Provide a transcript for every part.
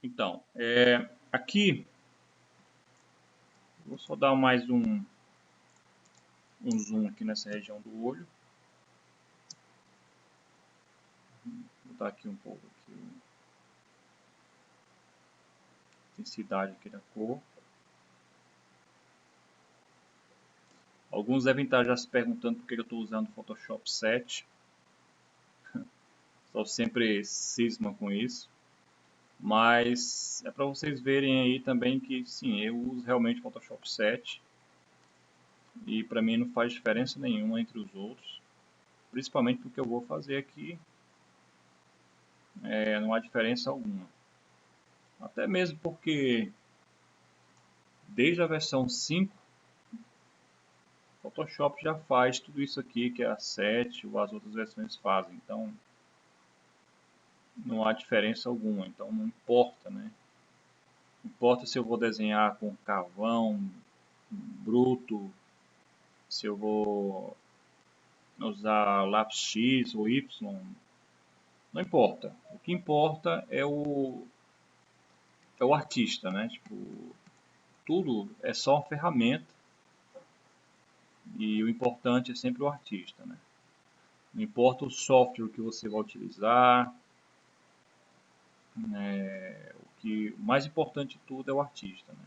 Então, aqui, vou só dar mais um zoom aqui nessa região do olho. Vou botar aqui um pouco aqui, a intensidade aqui da cor. Alguns devem estar já se perguntando por que eu estou usando o Photoshop 7. Só sempre cisma com isso. Mas é para vocês verem aí também que sim, eu uso realmente o Photoshop 7. E para mim não faz diferença nenhuma entre os outros. Principalmente porque eu vou fazer aqui, não há diferença alguma. Até mesmo porque desde a versão 5, o Photoshop já faz tudo isso aqui que a 7 ou as outras versões fazem. Então não há diferença alguma. Então não importa, né? Não importa se eu vou desenhar com carvão bruto, se eu vou usar lápis X ou Y, não importa. O que importa é o artista, né? Tipo, tudo é só uma ferramenta e o importante é sempre o artista, né? Não importa o software que você vai utilizar, o mais importante de tudo é o artista, né?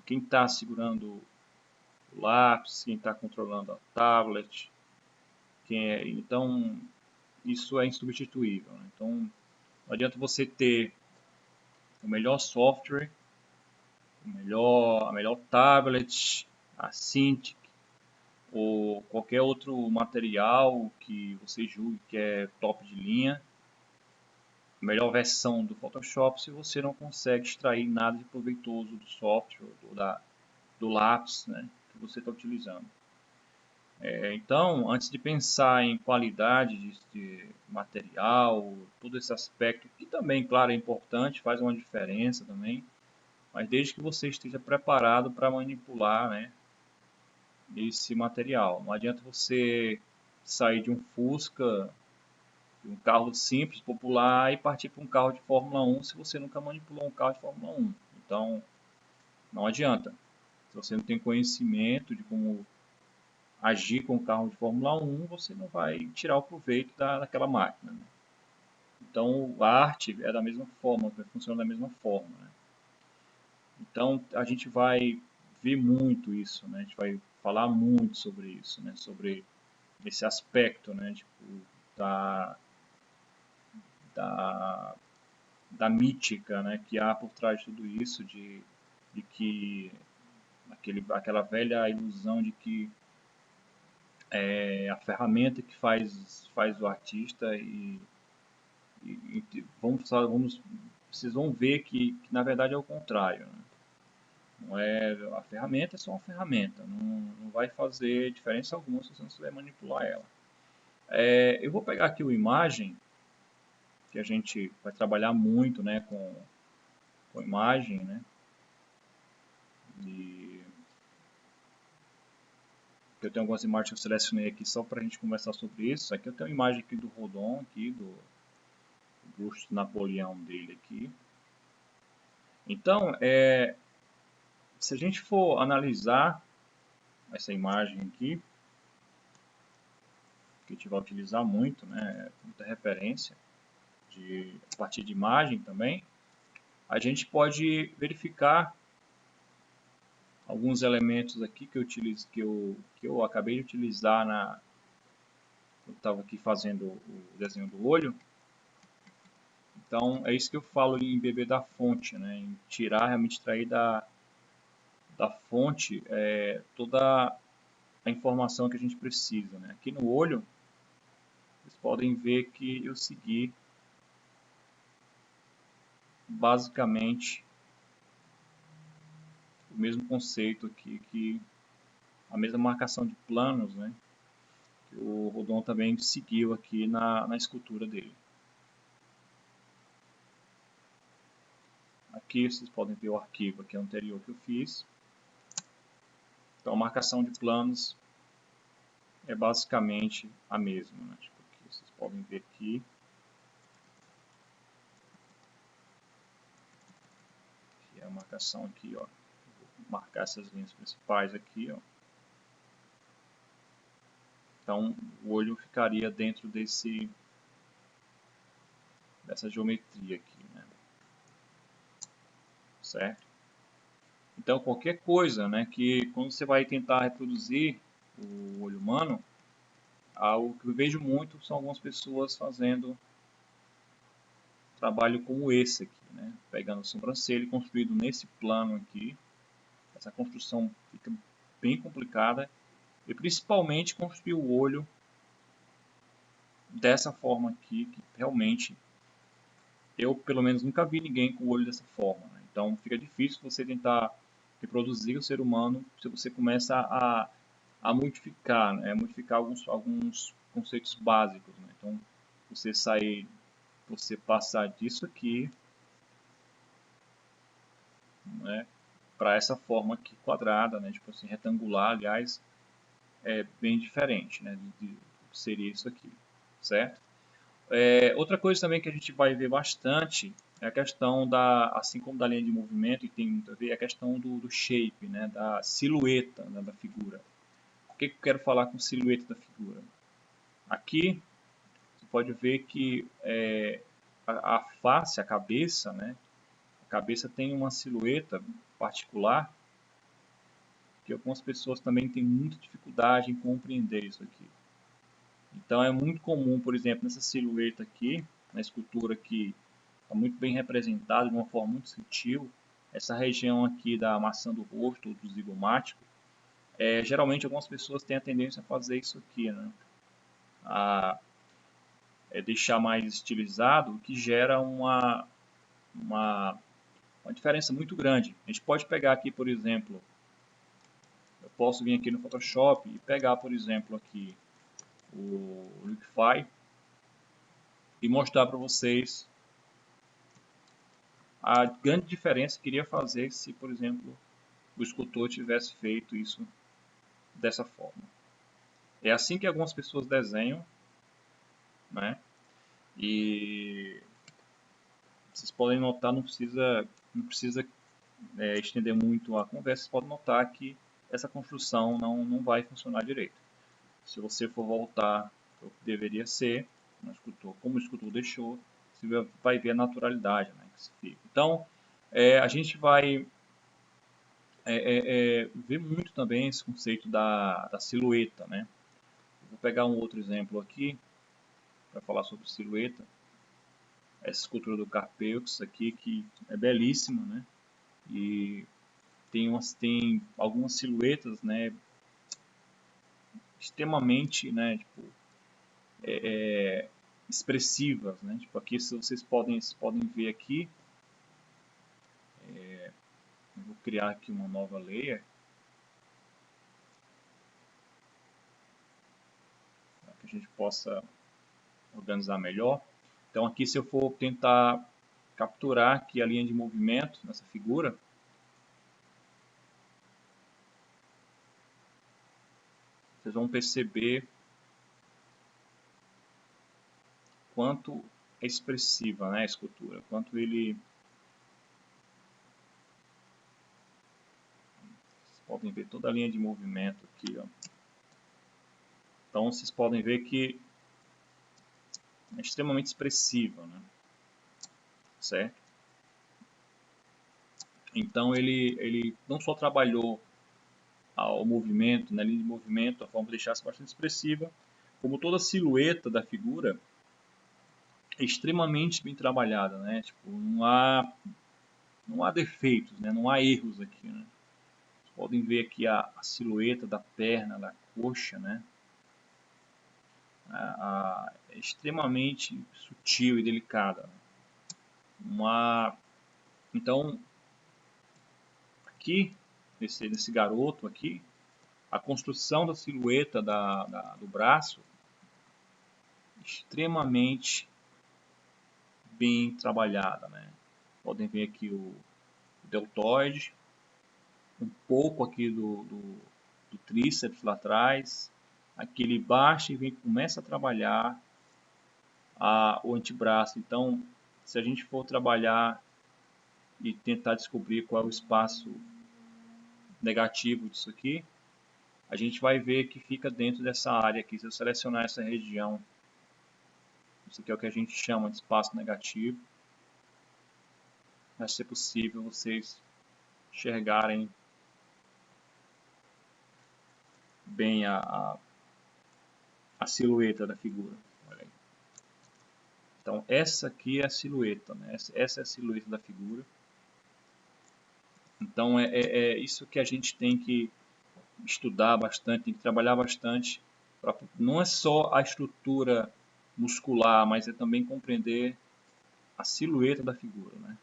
Quem está segurando o lápis, quem está controlando a tablet, então isso é insubstituível, né? Então não adianta você ter o melhor software, a melhor tablet, a Cintiq ou qualquer outro material que você julgue que é top de linha, a melhor versão do Photoshop, se você não consegue extrair nada de proveitoso do software do lápis, né, que você está utilizando. Então, antes de pensar em qualidade de material, todo esse aspecto, que também, claro, é importante, faz uma diferença também, mas desde que você esteja preparado para manipular, né, esse material. Não adianta você sair de um Fusca, de um carro simples, popular, e partir para um carro de Fórmula 1 se você nunca manipulou um carro de Fórmula 1. Então, não adianta. Se você não tem conhecimento de como agir com o carro de Fórmula 1, você não vai tirar o proveito daquela máquina, né? Então, a arte é da mesma forma, funciona da mesma forma, né? Então, a gente vai ver muito isso, né? A gente vai falar muito sobre isso, né? Sobre esse aspecto, né? Tipo, da, da, da mítica, né? Que há por trás de tudo isso, de que aquela velha ilusão de que é a ferramenta que faz o artista vocês vão ver que na verdade é o contrário, né? Não é, a ferramenta é só uma ferramenta, não vai fazer diferença alguma se você não souber manipular ela. Eu vou pegar aqui uma imagem que a gente vai trabalhar muito, né, com imagem, né, e eu tenho algumas imagens que eu selecionei aqui só para a gente conversar sobre isso. Aqui eu tenho uma imagem aqui do Rodin, aqui do busto de Napoleão dele aqui. Então, se a gente for analisar essa imagem aqui, que a gente vai utilizar muito, né, muita referência a partir de imagem também, a gente pode verificar alguns elementos aqui que eu acabei de utilizar eu estava aqui fazendo o desenho do olho. Então é isso que eu falo em beber da fonte, né, em tirar, realmente extrair da fonte toda a informação que a gente precisa, né. Aqui no olho vocês podem ver que eu segui basicamente o mesmo conceito aqui, que a mesma marcação de planos, né, que o Rodin também seguiu aqui na escultura dele. Aqui vocês podem ver o arquivo aqui anterior que eu fiz. Então a marcação de planos é basicamente a mesma, né? Tipo, aqui vocês podem ver aqui. Tem a marcação aqui, ó. Vou marcar essas linhas principais aqui, ó. Então, o olho ficaria dentro dessa geometria aqui, né? Certo? Então, qualquer coisa, né, que quando você vai tentar reproduzir o olho humano, algo que eu vejo muito são algumas pessoas fazendo trabalho como esse aqui, né? Pegando a sobrancelha e construído nesse plano aqui. Essa construção fica bem complicada e principalmente construir o olho dessa forma aqui, que realmente eu pelo menos nunca vi ninguém com o olho dessa forma, né? Então fica difícil você tentar reproduzir o ser humano se você começa a modificar, né? Modificar alguns conceitos básicos, né? Então você passar disso aqui, né, para essa forma aqui quadrada, né, tipo assim, retangular, aliás, é bem diferente, né, do que seria isso aqui, certo? Outra coisa também que a gente vai ver bastante é a questão assim como da linha de movimento, e tem muito a ver, é a questão do shape, né, da silhueta, né, da figura. O que eu quero falar com silhueta da figura? Aqui, você pode ver que a face, a cabeça, né, a cabeça tem uma silhueta particular que algumas pessoas também têm muita dificuldade em compreender isso aqui. Então é muito comum, por exemplo, nessa silhueta aqui, na escultura que está muito bem representada de uma forma muito sutil, essa região aqui da maçã do rosto, do zigomático, geralmente algumas pessoas têm a tendência a fazer isso aqui, né? Deixar mais estilizado, o que gera uma diferença muito grande. A gente pode pegar aqui, por exemplo, eu posso vir aqui no Photoshop e pegar, por exemplo, aqui o Liquify e mostrar para vocês a grande diferença que iria fazer se, por exemplo, o escultor tivesse feito isso dessa forma. É assim que algumas pessoas desenham, né? E vocês podem notar, não precisa estender muito a conversa, vocês podem notar que essa construção não vai funcionar direito. Se você for voltar ao que deveria ser, como o escultor deixou, você vai ver a naturalidade, né, que se fica. Então, a gente vai ver muito também esse conceito da silhueta, né? Vou pegar um outro exemplo aqui para falar sobre silhueta. Essa escultura do Carpeux aqui, que é belíssima, né? E tem algumas silhuetas, né, extremamente, né, tipo, expressivas, né? Tipo, aqui vocês podem ver aqui, eu vou criar aqui uma nova layer para que a gente possa organizar melhor. Então aqui, se eu for tentar capturar aqui a linha de movimento nessa figura, vocês vão perceber quanto é expressiva, né, a escultura, quanto ele... Vocês podem ver toda a linha de movimento aqui, ó. Então vocês podem ver que é extremamente expressiva, né? Certo? Então ele não só trabalhou ao movimento, na linha de movimento, a forma de deixar-se bastante expressiva, como toda a silhueta da figura é extremamente bem trabalhada, né? Tipo, não há defeitos, né? Não há erros aqui, né? Vocês podem ver aqui a silhueta da perna, da coxa, né? É extremamente sutil e delicada. Então, aqui, nesse garoto aqui, a construção da silhueta do braço extremamente bem trabalhada, né? Podem ver aqui o deltoide, um pouco aqui do tríceps lá atrás, aqui ele baixa e começa a trabalhar o antebraço. Então, se a gente for trabalhar e tentar descobrir qual é o espaço negativo disso aqui, a gente vai ver que fica dentro dessa área aqui. Se eu selecionar essa região, isso aqui é o que a gente chama de espaço negativo, vai ser possível vocês enxergarem bem a silhueta da figura. Olha aí. Então essa aqui é a silhueta, né? Essa é a silhueta da figura. Então é isso que a gente tem que estudar bastante, tem que trabalhar bastante. Não é só a estrutura muscular, mas é também compreender a silhueta da figura, né?